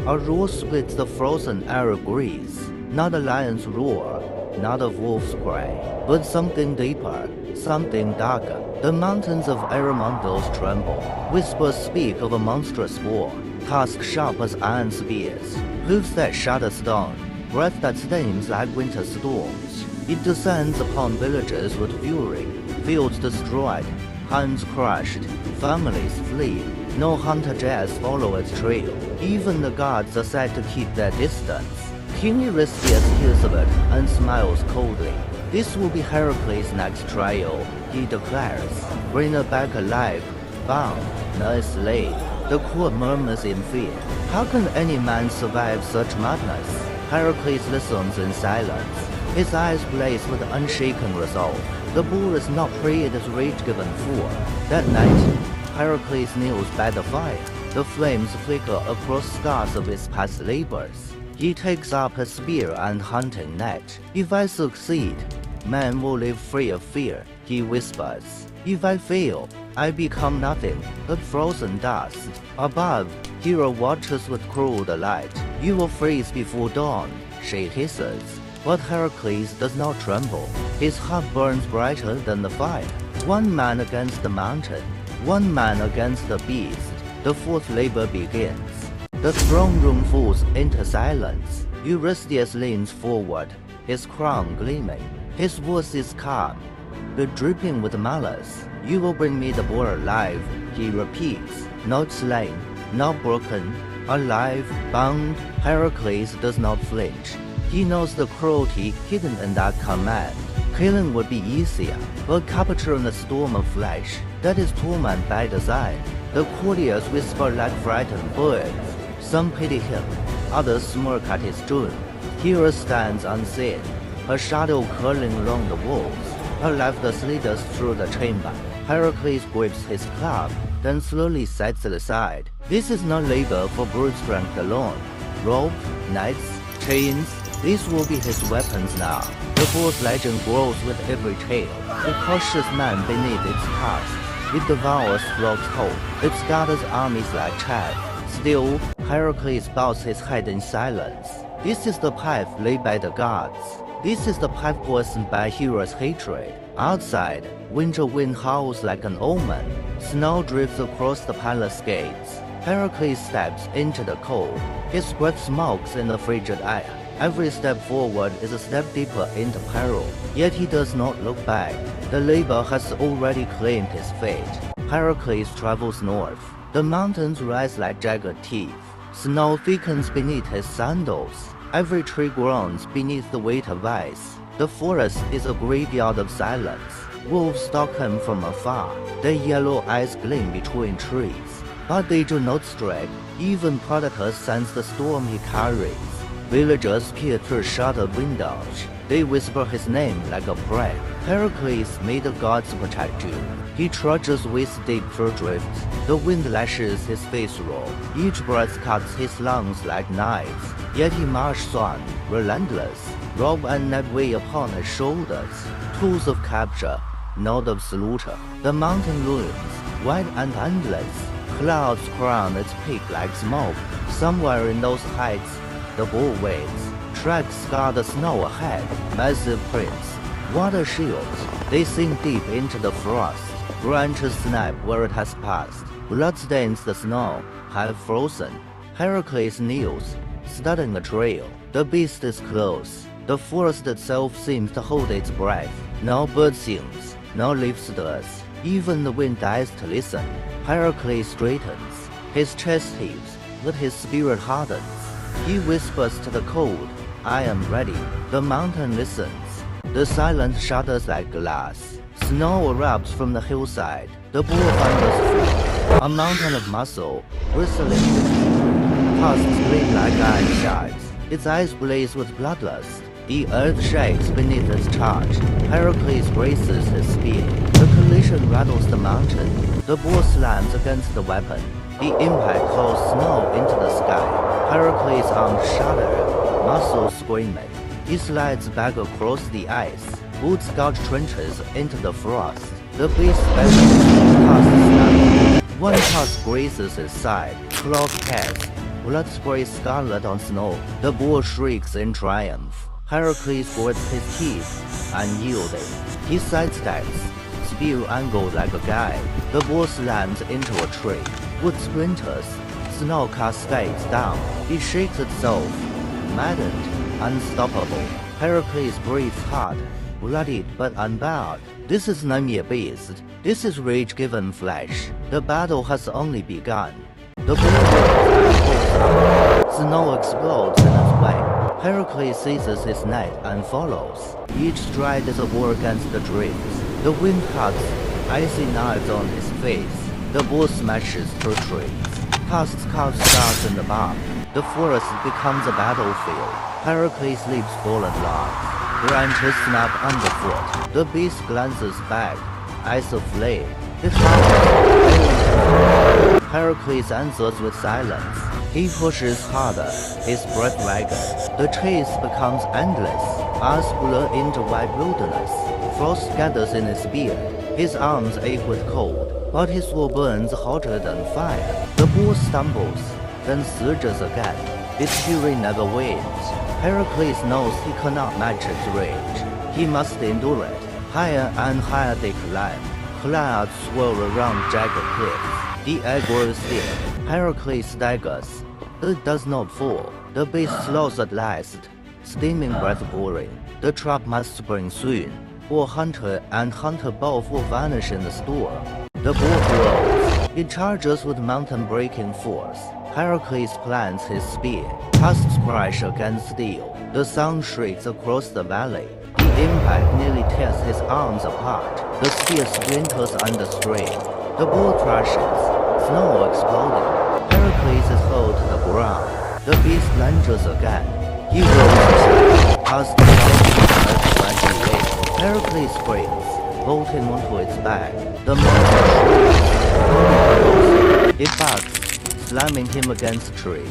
A roar splits the frozen air breeze. Not a lion's roar, not a wolf's cry, but something deeper, something darker. The mountains of Erymanthian tremble. Whispers speak of a monstrous boar, tusks sharp as iron spears, hooves that shatter stone, breath that stings like winter storms. It descends upon villages with fury, fields destroyed, homes crushed, families flee. No hunter dares follow its trail. Even the gods are said to keep their distance. King Eurystheus hears of it and smiles coldly. This will be Heracles' next trial, he declares. Bring her back alive, bound, not a slave. The court murmurs in fear. How can any man survive such madness? Heracles listens in silence. His eyes blaze with unshaken resolve. The boar is not prey it is rage-given for. That night, Heracles kneels by the fire. The flames flicker across scars of his past labors. He takes up his spear and hunting net. If I succeed, man will live free of fear, he whispers. If I fail, I become nothing but frozen dust. Above, Hera watches with cruel delight. You will freeze before dawn, she hisses. But Heracles does not tremble. His heart burns brighter than the fire. One man against the mountain, one man against the beast. The fourth labor begins. The throne room falls into silence. Eurystheus leans forward, his crown gleaming. His voice is calm, but dripping with malice. You will bring me the boar alive, he repeats. Not slain, not broken, alive, bound. Heracles does not flinch. He knows the cruelty hidden in that command. Killing would be easier, but capture in a storm of flesh, that is torment by design. The courtiers whisper like frightened birds. Some pity him, others smirk at his doom. Hera stands unseen, her shadow curling along the walls. Her laughter slithers through the chamber. Heracles grips his club, then slowly sets it aside. This is not labor for brute strength alone. Rope, knives, chains, these will be his weapons now. The boar's legend grows with every tale. It crushes man beneath its tusks. It devours flocks whole. It scatters armies like chaff. Still, Heracles bows his head in silence. This is the path laid by the gods. This is the path poisoned by Hera's hatred. Outside, winter wind howls like an omen. Snow drifts across the palace gates. Heracles steps into the cold. His breath smokes in the frigid air. Every step forward is a step deeper into peril. Yet he does not look back. The labor has already claimed his fate. Heracles travels north. The mountains rise like jagged teeth. Snow thickens beneath his sandals. Every tree groans beneath the weight of ice. The forest is a graveyard of silence. Wolves stalk him from afar. Their yellow eyes gleam between trees. But they do not strike. Even predators sense the storm he carries. Villagers peer through shuttered windows. They whisper his name like a prayer. Heracles, may the gods protect you. He trudges waist deep through drifts. The wind lashes his face raw. Each breath cuts his lungs like knives. Yet he marches on, relentless. Rope and net weigh upon his shoulders. Tools of capture, not of slaughter. The mountain looms, wide and endless. Clouds crown its peak like smoke. Somewhere in those heights, the bull waits. Tracks scar the snow ahead. Massive prints, water shields. They sink deep into the frost. Branches snap where it has passed. Blood stains the snow, half frozen. Heracles kneels, studying a trail. The beast is close. The forest itself seems to hold its breath. No bird sings, no leaf stirs. Even the wind dies to listen. Heracles straightens. His chest heaves, but his spirit hardens. He whispers to the cold, I am ready. The mountain listens. The silence shudders like glass. Snow erupts from the hillside. The bull thunders free. A mountain of muscle, bristling with teeth. Tusks gleam like iron shards. Its eyes blaze with bloodlust. The earth shakes beneath its charge. Heracles braces his spear. The collision rattles the mountain. The bull slams against the weapon. The impact hurls snow into the sky. Heracles' arms shudder, muscles screaming. He slides back across the ice. Boots gouge trenches into the frost. The beast bellows, tusks snap. One tusk grazes his side, claws cast, blood sprays scarlet on snow. The boar shrieks in triumph. Heracles grits his teeth, unyielding. He sidesteps, spear angled like a guide. The boar slams into a tree. Wood splinters. Snow cascades down. It shakes itself, maddened, unstoppable. Heracles breathes hard, bloodied but unbowed. This is no mere beast. This is rage-given flesh. The battle has only begun. The bull roars and pulls out. Snow explodes in its way. Heracles seizes his net and follows. Each stride is a war against the drifts. The wind cuts icy knives on his face. The bull smashes through trees. Tusks carve scars in the bark. The forest becomes a battlefield. Heracles leaps fallen logs. Branches snap underfoot. The beast glances back, eyes aflame. It howls. Heracles answers with silence. He pushes harder, his breath ragged. The chase becomes endless. Eyes blur into white wilderness. Frost gathers in his beard. His arms ache with cold, but his soul burns hotter than fire. The bull stumbles, then surges again. Its fury never wanes. Heracles knows he cannot match its rage. He must endure it. Higher and higher they climb. Clouds swirl around jagged cliffs. The air grows thick. Heracles staggers. It does not fall. The beast slows at last, steaming breath boring. The trap must spring soon, or hunter and hunter both will vanish in the storm. The bull glows. It charges with mountain-breaking force. Heracles plants his spear. Tusks crash against steel. The sun shrieks across the valley. The impact nearly tears his arms apart. The spear splinters under strain. The bull thrashes. Snow exploding. Heracles is hurled to the ground. The beast lunges again. He rolls aside. Tusks like a wave. Heracles springs, bolting onto its back. The monster shrieks. It barks, slamming him against trees.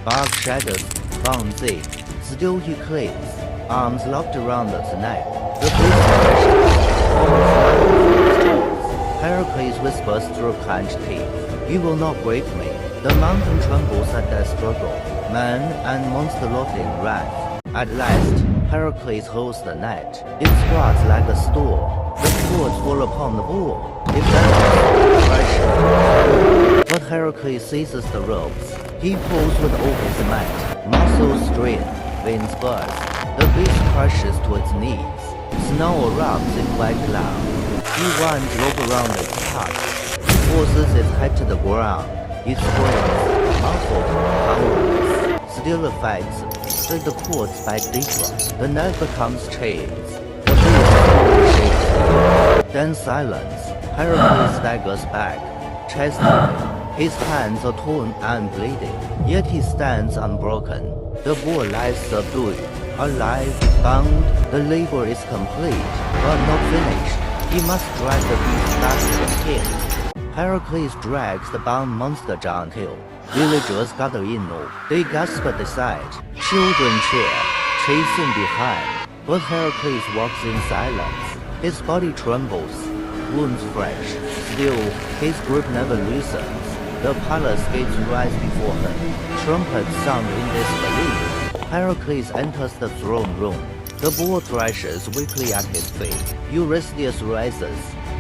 Bark shatters, bones ache. Still he clings, arms locked around its neck. The beast crashes, falls flat from its jaws. Heracles whispers through clenched teeth. You will not break me. The mountain trembles at their struggle. Man and monster locked in wrath. At last, Heracles holds the net. It squats like a storm. The cords fall upon the bull. It ventures, crashing. But Heracles seizes the ropes. He pulls with all his might. Muscles strain, veins burst. The beast crashes to its knees. Snow erupts in white cloud. He winds rope around its tusks. Forces its head to the ground. It screams, muffled, powerless. Still it fights. The cords bite deeper. The net becomes chains. The beast slowly shakes the earth. Then silence. Heracles staggers back, chest heaving. His hands are torn and bleeding, yet he stands unbroken. The bull lies subdued, alive, bound. The labor is complete, but not finished. He must drag the beast back to the king. Heracles drags the bound monster downhill. Villagers gather in. They gasp at the sight. Children cheer, chasing behind. But Heracles walks in silence. His body trembles, wounds fresh. Still, his grip never loosens. The palace gates rise before him. Trumpets sound in disbelief. Heracles enters the throne room. The bull thrashes weakly at his feet. Eurystheus rises,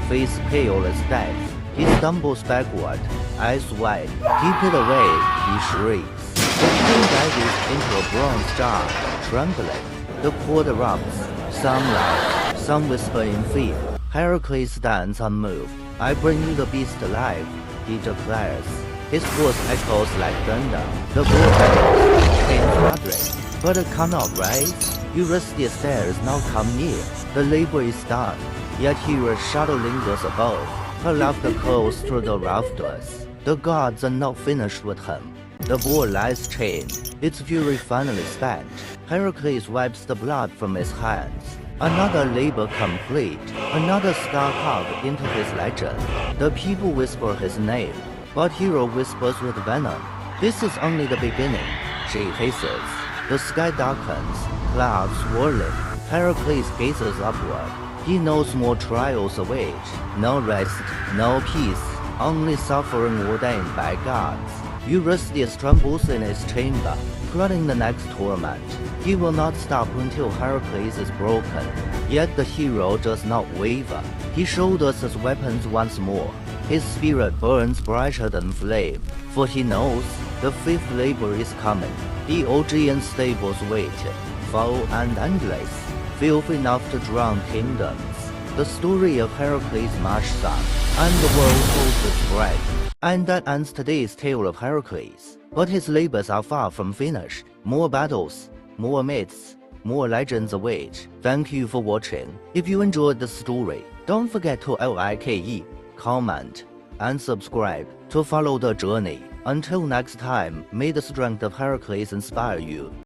face pale as death. He stumbles backward, eyes wide. Keep it away, he shrieks. The king dives into a bronze jar, trembling. The court erupts. Some laugh, some whisper in fear. Heracles stands unmoved. I bring you the beast alive, he declares. His voice echoes like thunder. The bull battles, chains rattling, but it cannot rise. Eurystheus dares now come near. The labor is done, yet Hera's shadow lingers above. Her laughter calls through the rafters. The gods are not finished with him. The bull lies chained, its fury finally spent. Heracles wipes the blood from his hands. Another labor complete, another scar carved into his legend. The people whisper his name, but Hera whispers with venom. This is only the beginning, she hisses. The sky darkens, clouds swirling. Heracles gazes upward. He knows more trials await. No rest, no peace, only suffering ordained by gods. Eurystheus trembles in his chamber, plotting the next torment. He will not stop until Heracles is broken. Yet the hero does not waver. He shoulders his weapons once more. His spirit burns brighter than flame, for he knows the fifth labor is coming. The Augean stables wait, foul and endless, filth enough to drown kingdoms. The story of Heracles marches on, and the world holds its breath. And that ends today's tale of Heracles. But his labors are far from finished. More battles, more myths, more legends await. Thank you for watching. If you enjoyed the story, don't forget to like, comment, and subscribe to follow the journey. Until next time, may the strength of Heracles inspire you.